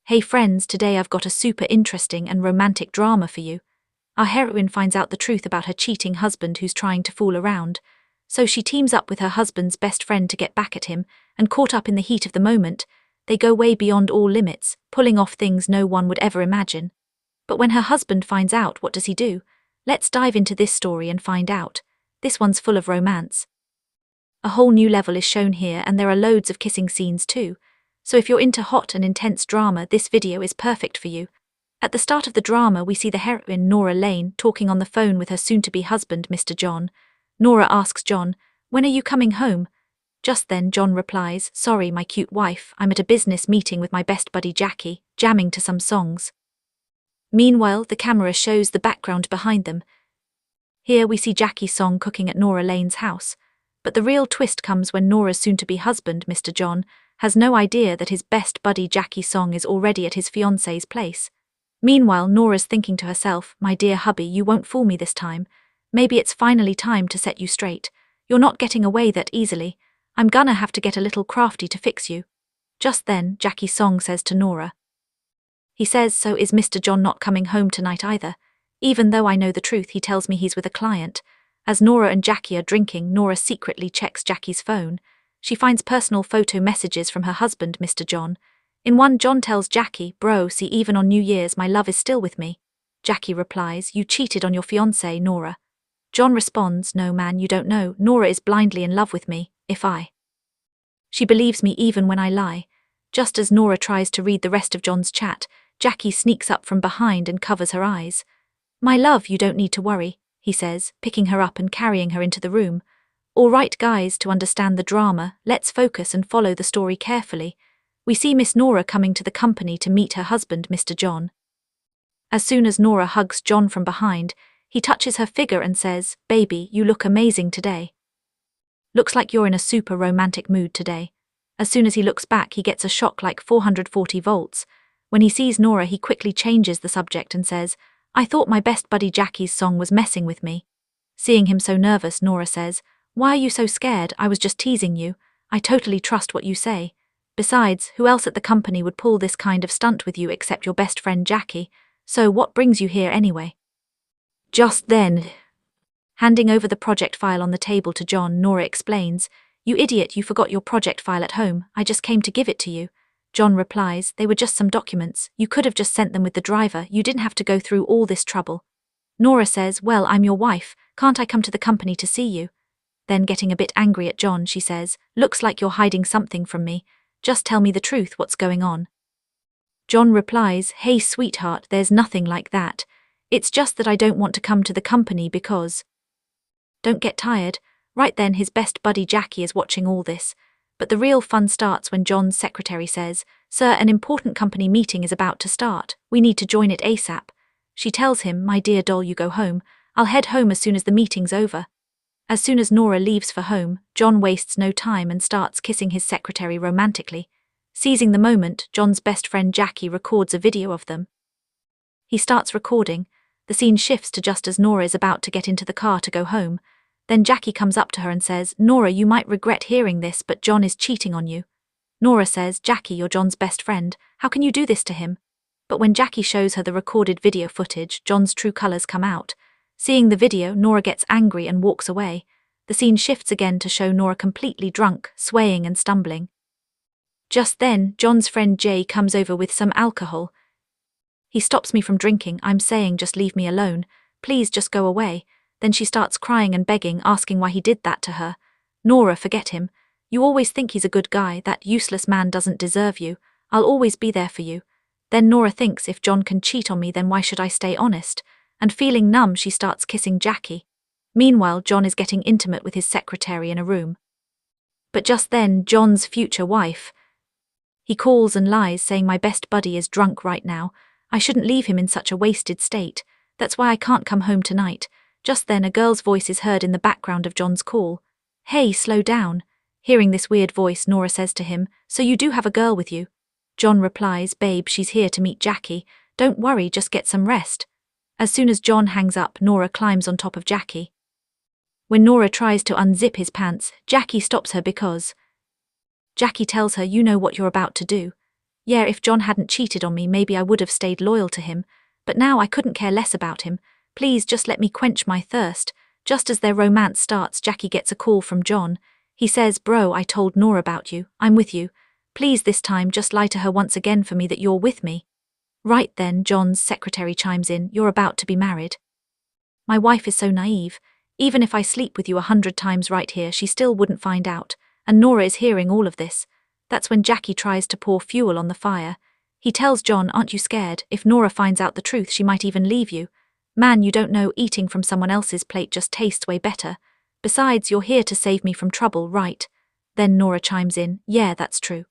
Hey friends, today I've got a super interesting and romantic drama for you. Our heroine finds out the truth about her cheating husband who's trying to fool around. So she teams up with her husband's best friend to get back at him, and caught up in the heat of the moment, they go way beyond all limits, pulling off things no one would ever imagine. But when her husband finds out, what does he do? Let's dive into this story and find out. This one's full of romance. A whole new level is shown here, and there are loads of kissing scenes too. So if you're into hot and intense drama, this video is perfect for you. At the start of the drama, we see the heroine Nora Lane talking on the phone with her soon-to-be husband, Mr. John. Nora asks John, "When are you coming home?" Just then, John replies, "Sorry, my cute wife, I'm at a business meeting with my best buddy Jackie, jamming to some songs." Meanwhile, the camera shows the background behind them. Here we see Jackie's song cooking at Nora Lane's house. But the real twist comes when Nora's soon-to-be husband, Mr. John, has no idea that his best buddy Jackie's song is already at his fiancée's place. Meanwhile, Nora's thinking to herself, "My dear hubby, you won't fool me this time. Maybe it's finally time to set you straight. You're not getting away that easily. I'm gonna have to get a little crafty to fix you." Just then, Jackie's song says to Nora. He says, "So is Mr. John not coming home tonight either? Even though I know the truth, he tells me he's with a client." As Nora and Jackie are drinking, Nora secretly checks Jackie's phone. She finds personal photo messages from her husband, Mr. John. In one, John tells Jackie, "Bro, see, even on New Year's, my love is still with me." Jackie replies, "You cheated on your fiancée, Nora." John responds, "No man, you don't know. Nora is blindly in love with me. She believes me even when I lie." Just as Nora tries to read the rest of John's chat, Jackie sneaks up from behind and covers her eyes. "My love, you don't need to worry," he says, picking her up and carrying her into the room. "All right, guys, to understand the drama, let's focus and follow the story carefully." We see Miss Nora coming to the company to meet her husband, Mr. John. As soon as Nora hugs John from behind, he touches her figure and says, "Baby, you look amazing today. Looks like you're in a super romantic mood today." As soon as he looks back, he gets a shock like 440 volts. When he sees Nora, he quickly changes the subject and says, "I thought my best buddy Jackie's song was messing with me." Seeing him so nervous, Nora says, "Why are you so scared? I was just teasing you. I totally trust what you say. Besides, who else at the company would pull this kind of stunt with you except your best friend Jackie? So what brings you here anyway?" Just then, handing over the project file on the table to John, Nora explains, "You idiot, you forgot your project file at home. I just came to give it to you." John replies, "They were just some documents. You could have just sent them with the driver. You didn't have to go through all this trouble." Nora says, "Well, I'm your wife. Can't I come to the company to see you?" Then, getting a bit angry at John, she says, "Looks like you're hiding something from me. Just tell me the truth, what's going on?" John replies, "Hey sweetheart, there's nothing like that. It's just that I don't want to come to the company because..." Don't get tired. Right then, his best buddy Jackie is watching all this. But the real fun starts when John's secretary says, "Sir, an important company meeting is about to start. We need to join it ASAP." She tells him, "My dear doll, you go home. I'll head home as soon as the meeting's over." As soon as Nora leaves for home, John wastes no time and starts kissing his secretary romantically. Seizing the moment, John's best friend Jackie records a video of them. He starts recording. The scene shifts to just as Nora is about to get into the car to go home. Then Jackie comes up to her and says, "Nora, you might regret hearing this, but John is cheating on you." Nora says, "Jackie, you're John's best friend. How can you do this to him?" But when Jackie shows her the recorded video footage, John's true colors come out. Seeing the video, Nora gets angry and walks away. The scene shifts again to show Nora completely drunk, swaying and stumbling. Just then, John's friend Jay comes over with some alcohol. He stops me from drinking. I'm saying, "Just leave me alone. Please just go away." Then she starts crying and begging, asking why he did that to her. "Nora, forget him. You always think he's a good guy. That useless man doesn't deserve you. I'll always be there for you." Then Nora thinks, if John can cheat on me, then why should I stay honest? And feeling numb, she starts kissing Jackie. Meanwhile, John is getting intimate with his secretary in a room. But just then, John's future wife. He calls and lies, saying, "My best buddy is drunk right now. I shouldn't leave him in such a wasted state. That's why I can't come home tonight." Just then, a girl's voice is heard in the background of John's call. "Hey, slow down." Hearing this weird voice, Nora says to him, "So you do have a girl with you?" John replies, "Babe, she's here to meet Jackie. Don't worry, just get some rest." As soon as John hangs up, Nora climbs on top of Jackie. When Nora tries to unzip his pants, Jackie stops her because Jackie tells her, "You know what you're about to do." Yeah, if John hadn't cheated on me, maybe I would have stayed loyal to him, but now I couldn't care less about him. Please just let me quench my thirst. Just as their romance starts, Jackie gets a call from John. He says, "Bro, I told Nora about you. I'm with you. Please this time just lie to her once again for me that you're with me." Right then, John's secretary chimes in, "You're about to be married." My wife is so naive. Even if I sleep with you 100 times right here, she still wouldn't find out. And Nora is hearing all of this. That's when Jackie tries to pour fuel on the fire. He tells John, "Aren't you scared? If Nora finds out the truth, she might even leave you. Man, you don't know, eating from someone else's plate just tastes way better. Besides, you're here to save me from trouble, right?" Then Nora chimes in, "Yeah, that's true.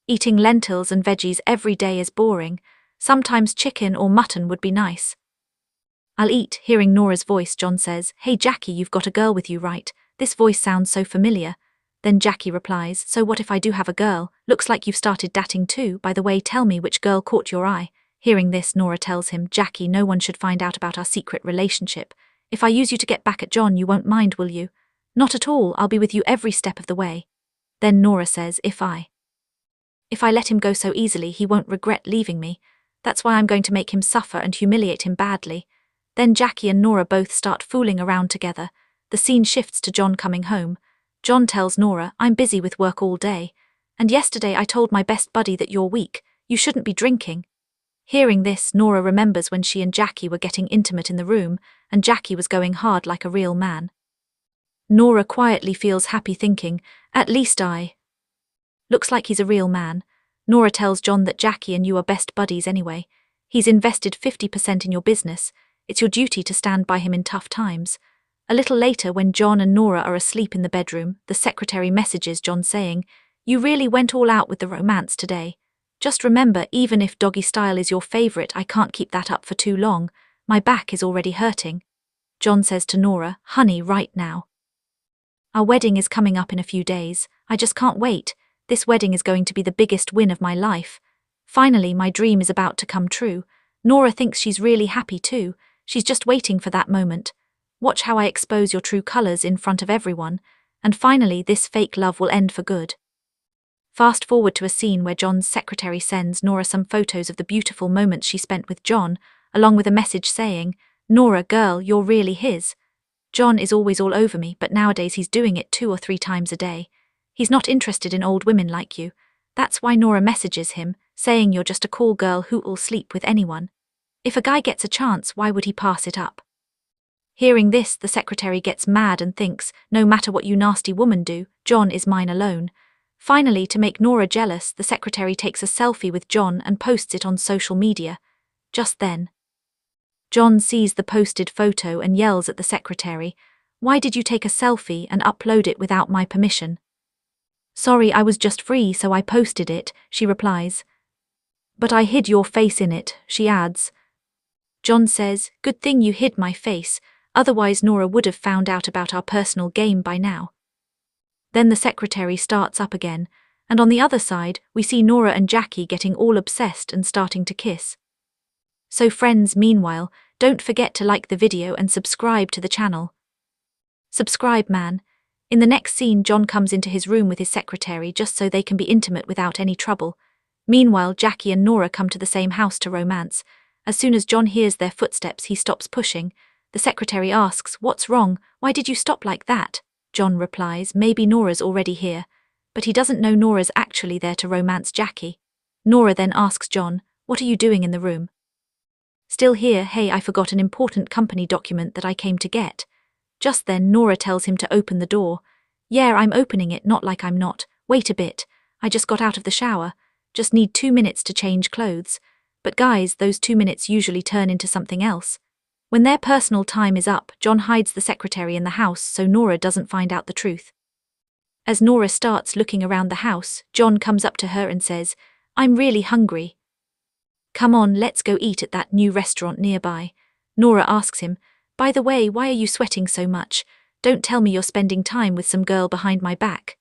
Eating lentils and veggies every day is boring. Sometimes chicken or mutton would be nice." "I'll eat." Hearing Nora's voice, John says, "Hey Jackie, you've got a girl with you, right? This voice sounds so familiar." Then Jackie replies, "So what if I do have a girl? Looks like you've started dating too. By the way, tell me which girl caught your eye." Hearing this, Nora tells him, "Jackie, no one should find out about our secret relationship. If I use you to get back at John, you won't mind, will you?" "Not at all, I'll be with you every step of the way." Then Nora says, If I let him go so easily, he won't regret leaving me. That's why I'm going to make him suffer and humiliate him badly." Then Jackie and Nora both start fooling around together. The scene shifts to John coming home. John tells Nora, "I'm busy with work all day. And yesterday I told my best buddy that you're weak. You shouldn't be drinking." Hearing this, Nora remembers when she and Jackie were getting intimate in the room, and Jackie was going hard like a real man. Nora quietly feels happy thinking, "At least looks like he's a real man." Nora tells John that Jackie and you are best buddies anyway. He's invested 50% in your business. It's your duty to stand by him in tough times. A little later, when John and Nora are asleep in the bedroom, the secretary messages John saying, "You really went all out with the romance today. Just remember, even if doggy style is your favorite, I can't keep that up for too long. My back is already hurting." John says to Nora, "Honey, right now. Our wedding is coming up in a few days. I just can't wait. This wedding is going to be the biggest win of my life. Finally, my dream is about to come true." Nora thinks she's really happy too. She's just waiting for that moment. "Watch how I expose your true colors in front of everyone. And finally, this fake love will end for good." Fast forward to a scene where John's secretary sends Nora some photos of the beautiful moments she spent with John, along with a message saying, "Nora, girl, you're really his. John is always all over me, but nowadays he's doing it 2 or 3 times a day. He's not interested in old women like you." That's why Nora messages him, saying, "You're just a cool girl who'll sleep with anyone. If a guy gets a chance, why would he pass it up?" Hearing this, the secretary gets mad and thinks, "No matter what you nasty woman do, John is mine alone." Finally, to make Nora jealous, the secretary takes a selfie with John and posts it on social media. Just then, John sees the posted photo and yells at the secretary, "Why did you take a selfie and upload it without my permission?" "Sorry, I was just free, so I posted it," she replies. "But I hid your face in it," she adds. John says, "Good thing you hid my face, otherwise Nora would have found out about our personal game by now." Then the secretary starts up again, and on the other side, we see Nora and Jackie getting all obsessed and starting to kiss. So friends, meanwhile, don't forget to like the video and subscribe to the channel. Subscribe, man. In the next scene, John comes into his room with his secretary just so they can be intimate without any trouble. Meanwhile, Jackie and Nora come to the same house to romance. As soon as John hears their footsteps, he stops pushing. The secretary asks, "What's wrong? Why did you stop like that?" John replies, "Maybe Nora's already here." But he doesn't know Nora's actually there to romance Jackie. Nora then asks John, "What are you doing in the room?" "Still here. Hey, I forgot an important company document that I came to get." Just then, Nora tells him to open the door. "Yeah, I'm opening it, not like I'm not. Wait a bit. I just got out of the shower. Just need 2 minutes to change clothes." But guys, those 2 minutes usually turn into something else. When their personal time is up, John hides the secretary in the house so Nora doesn't find out the truth. As Nora starts looking around the house, John comes up to her and says, "I'm really hungry. Come on, let's go eat at that new restaurant nearby." Nora asks him, "By the way, why are you sweating so much? Don't tell me you're spending time with some girl behind my back."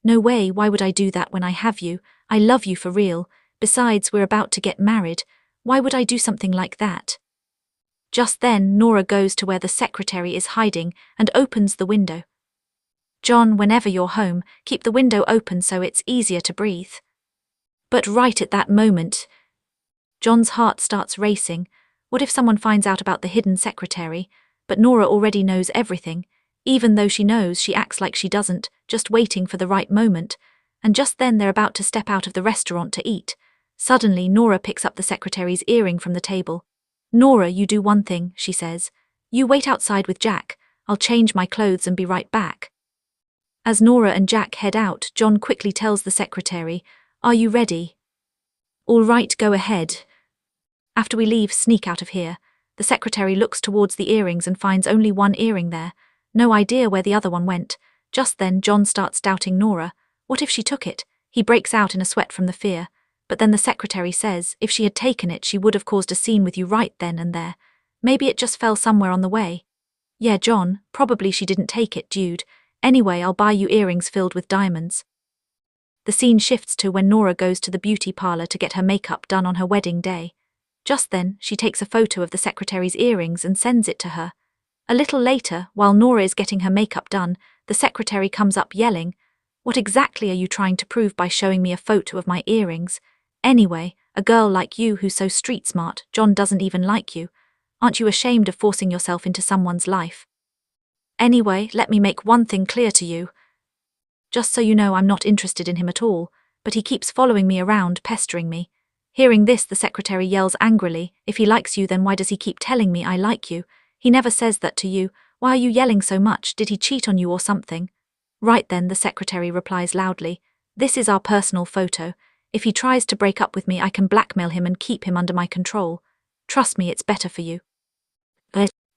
"No way, why would I do that when I have you? I love you for real. Besides, we're about to get married. Why would I do something like that?" Just then, Nora goes to where the secretary is hiding and opens the window. "John, whenever you're home, keep the window open so it's easier to breathe." But right at that moment, John's heart starts racing. What if someone finds out about the hidden secretary? But Nora already knows everything. Even though she knows, she acts like she doesn't, just waiting for the right moment. And just then they're about to step out of the restaurant to eat. Suddenly, Nora picks up the secretary's earring from the table. "Nora, you do one thing," she says. "You wait outside with Jack. I'll change my clothes and be right back." As Nora and Jack head out, John quickly tells the secretary, "Are you ready?" "All right, go ahead." After we leave, sneak out of here. The secretary looks towards the earrings and finds only one earring there. No idea where the other one went. Just then, John starts doubting Nora. What if she took it? He breaks out in a sweat from the fear. But then the secretary says, if she had taken it, she would have caused a scene with you right then and there. Maybe it just fell somewhere on the way. "Yeah, John, probably she didn't take it, dude. Anyway, I'll buy you earrings filled with diamonds." The scene shifts to when Nora goes to the beauty parlor to get her makeup done on her wedding day. Just then, she takes a photo of the secretary's earrings and sends it to her. A little later, while Nora is getting her makeup done, the secretary comes up yelling, "What exactly are you trying to prove by showing me a photo of my earrings? Anyway, a girl like you who's so street smart, John doesn't even like you. Aren't you ashamed of forcing yourself into someone's life? Anyway, let me make one thing clear to you. Just so you know, I'm not interested in him at all, but he keeps following me around, pestering me." Hearing this, the secretary yells angrily, "If he likes you, then why does he keep telling me I like you? He never says that to you. Why are you yelling so much? Did he cheat on you or something?" Right then, the secretary replies loudly, "This is our personal photo. If he tries to break up with me, I can blackmail him and keep him under my control. Trust me, it's better for you.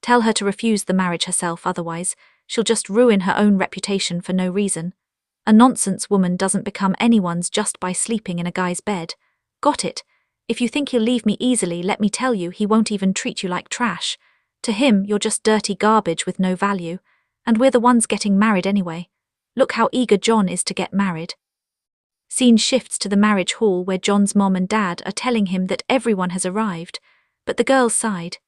Tell her to refuse the marriage herself, otherwise she'll just ruin her own reputation for no reason. A nonsense woman doesn't become anyone's just by sleeping in a guy's bed. Got it? If you think he'll leave me easily, let me tell you, he won't even treat you like trash. To him, you're just dirty garbage with no value. And we're the ones getting married anyway. Look how eager John is to get married." Scene shifts to the marriage hall where John's mom and dad are telling him that everyone has arrived, but the girls sighed.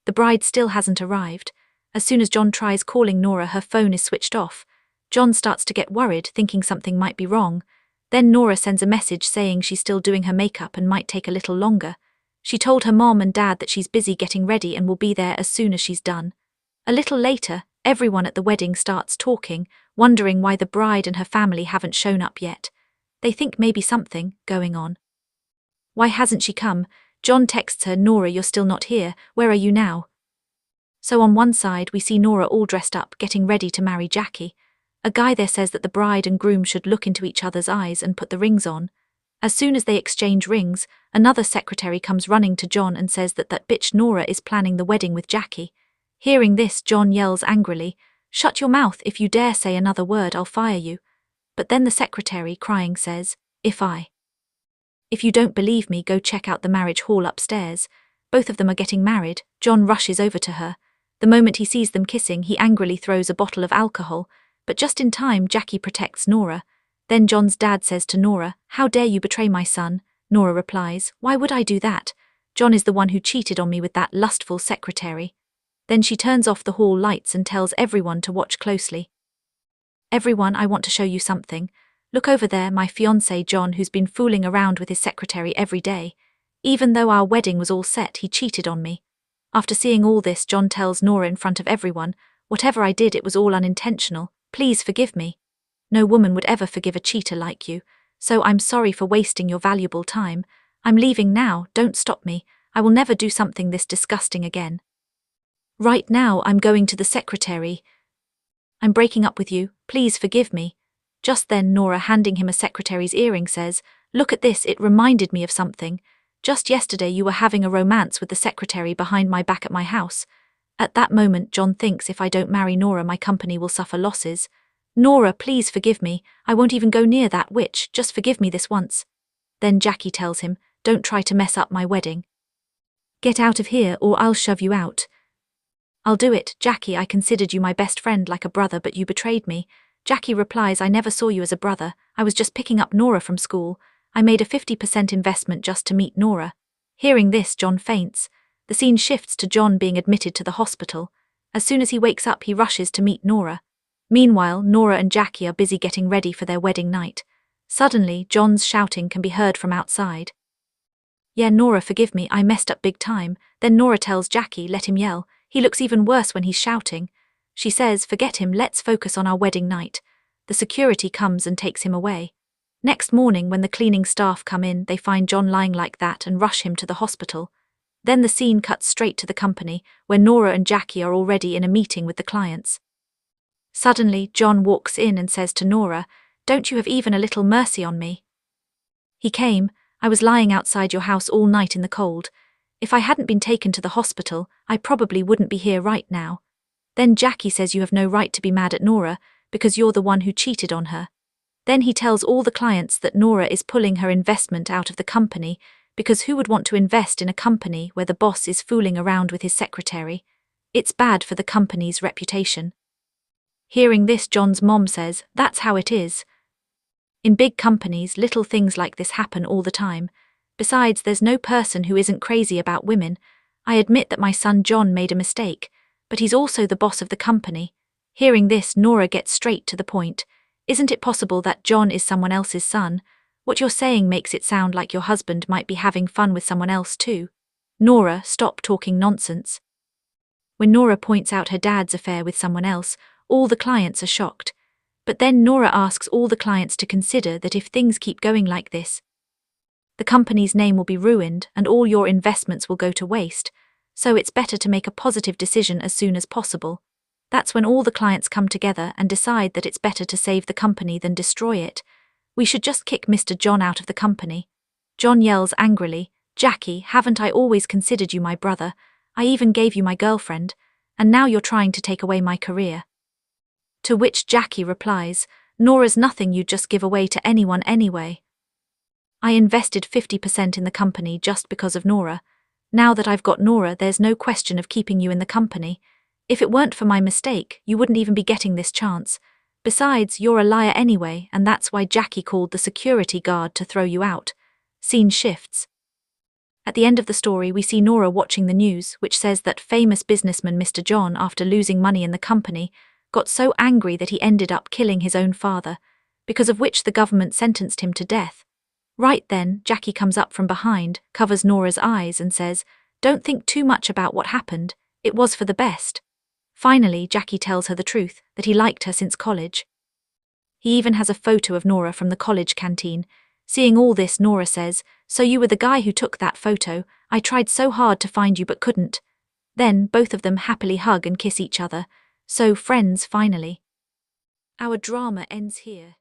The bride still hasn't arrived. As soon as John tries calling Nora, her phone is switched off. John starts to get worried, thinking something might be wrong. Then Nora sends a message saying she's still doing her makeup and might take a little longer. She told her mom and dad that she's busy getting ready and will be there as soon as she's done. A little later, everyone at the wedding starts talking, wondering why the bride and her family haven't shown up yet. They think maybe something going on. "Why hasn't she come?" John texts her, "Nora, you're still not here. Where are you now?" So on one side, we see Nora all dressed up, getting ready to marry Jackie. A guy there says that the bride and groom should look into each other's eyes and put the rings on. As soon as they exchange rings, another secretary comes running to John and says that bitch Nora is planning the wedding with Jackie. Hearing this, John yells angrily, "Shut your mouth! If you dare say another word, I'll fire you." But then the secretary, crying, says, If you don't believe me, go check out the marriage hall upstairs. Both of them are getting married." John rushes over to her. The moment he sees them kissing, he angrily throws a bottle of alcohol, but just in time, Jackie protects Nora. Then John's dad says to Nora, "How dare you betray my son?" Nora replies, "Why would I do that? John is the one who cheated on me with that lustful secretary." Then she turns off the hall lights and tells everyone to watch closely. "Everyone, I want to show you something. Look over there, my fiancé John, who's been fooling around with his secretary every day. Even though our wedding was all set, he cheated on me." After seeing all this, John tells Nora in front of everyone, "Whatever I did, it was all unintentional. Please forgive me. No woman would ever forgive a cheater like you, so I'm sorry for wasting your valuable time. I'm leaving now, don't stop me. I will never do something this disgusting again. Right now, I'm going to the secretary. I'm breaking up with you, please forgive me." Just then, Nora, handing him a secretary's earring, says, "Look at this, it reminded me of something. Just yesterday you were having a romance with the secretary behind my back at my house." At that moment, John thinks, if I don't marry Nora, my company will suffer losses. "Nora, please forgive me. I won't even go near that witch, just forgive me this once." Then Jackie tells him, "Don't try to mess up my wedding. Get out of here or I'll shove you out." "I'll do it, Jackie. I considered you my best friend, like a brother, but you betrayed me." Jackie replies, "I never saw you as a brother. I was just picking up Nora from school. I made a 50% investment just to meet Nora." Hearing this, John faints. The scene shifts to John being admitted to the hospital. As soon as he wakes up, he rushes to meet Nora. Meanwhile, Nora and Jackie are busy getting ready for their wedding night. Suddenly, John's shouting can be heard from outside. Yeah, Nora, forgive me, I messed up big time. Then Nora tells Jackie, let him yell. He looks even worse when he's shouting. She says, forget him, let's focus on our wedding night. The security comes and takes him away. Next morning, when the cleaning staff come in, they find John lying like that and rush him to the hospital. Then the scene cuts straight to the company, where Nora and Jackie are already in a meeting with the clients. Suddenly, John walks in and says to Nora, don't you have even a little mercy on me? He came. I was lying outside your house all night in the cold. If I hadn't been taken to the hospital, I probably wouldn't be here right now. Then Jackie says you have no right to be mad at Nora, because you're the one who cheated on her. Then he tells all the clients that Nora is pulling her investment out of the company, because who would want to invest in a company where the boss is fooling around with his secretary? It's bad for the company's reputation. Hearing this, John's mom says, that's how it is. In big companies, little things like this happen all the time. Besides, there's no person who isn't crazy about women. I admit that my son John made a mistake, but he's also the boss of the company. Hearing this, Nora gets straight to the point. Isn't it possible that John is someone else's son? What you're saying makes it sound like your husband might be having fun with someone else too. Nora, stop talking nonsense. When Nora points out her dad's affair with someone else, all the clients are shocked. But then Nora asks all the clients to consider that if things keep going like this, the company's name will be ruined and all your investments will go to waste, so it's better to make a positive decision as soon as possible. That's when all the clients come together and decide that it's better to save the company than destroy it. We should just kick Mr. John out of the company. John yells angrily, Jackie, haven't I always considered you my brother? I even gave you my girlfriend, and now you're trying to take away my career. To which Jackie replies, Nora's nothing you'd just give away to anyone anyway. I invested 50% in the company just because of Nora. Now that I've got Nora, there's no question of keeping you in the company. If it weren't for my mistake, you wouldn't even be getting this chance. Besides, you're a liar anyway, and that's why Jackie called the security guard to throw you out. Scene shifts. At the end of the story, we see Nora watching the news, which says that famous businessman Mr. John, after losing money in the company, got so angry that he ended up killing his own father, because of which the government sentenced him to death. Right then, Jackie comes up from behind, covers Nora's eyes and says, don't think too much about what happened, it was for the best. Finally, Jackie tells her the truth, that he liked her since college. He even has a photo of Nora from the college canteen. Seeing all this, Nora says, so you were the guy who took that photo, I tried so hard to find you but couldn't. Then, both of them happily hug and kiss each other. So friends finally. Our drama ends here.